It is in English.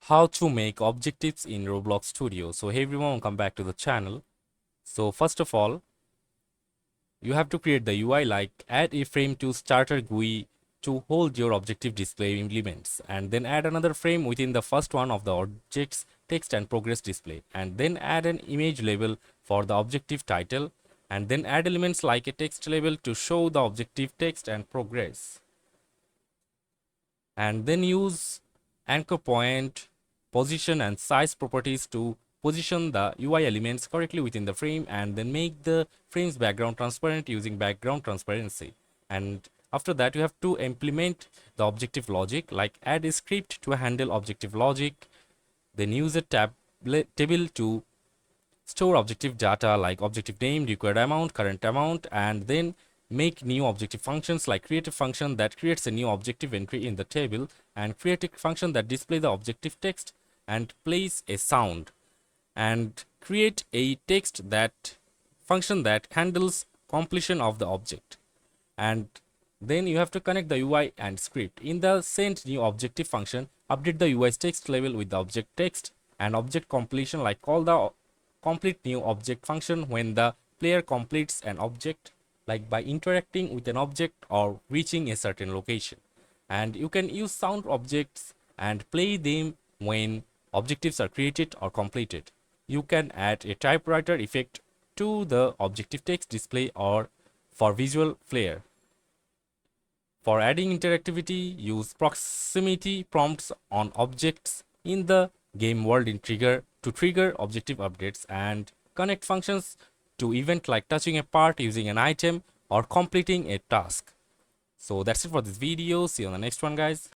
how to make objectives in Roblox Studio. So hey everyone, welcome back to the channel. So first of all, you have to create the UI, like add a frame to starter GUI to hold your objective display elements, and then add another frame within the first one of the object's text and progress display, and then add an image label for the objective title, and then add elements like a text label to show the objective text and progress, and then use anchor point, position and size properties to position the UI elements correctly within the frame, and then make the frame's background transparent using background transparency. And after that, you have to implement the objective logic, like add a script to handle objective logic, then use a table to store objective data like objective name, required amount, current amount, and then make new objective functions, like create a function that creates a new objective entry in the table, and create a function that displays the objective text and plays a sound, and create a text that function that handles completion of the object. And then you have to connect the UI and script. In the send new objective function, update the UI's text label with the object text, and object completion, like call the complete new object function when the player completes an object, like by interacting with an object or reaching a certain location. And you can use sound objects and play them when objectives are created or completed. You can add a typewriter effect to the objective text display or for visual flair. For adding interactivity, use proximity prompts on objects in the game world in trigger to trigger objective updates, and connect functions to event like touching a part, using an item, or completing a task. So that's it for this video. See you on the next one, guys.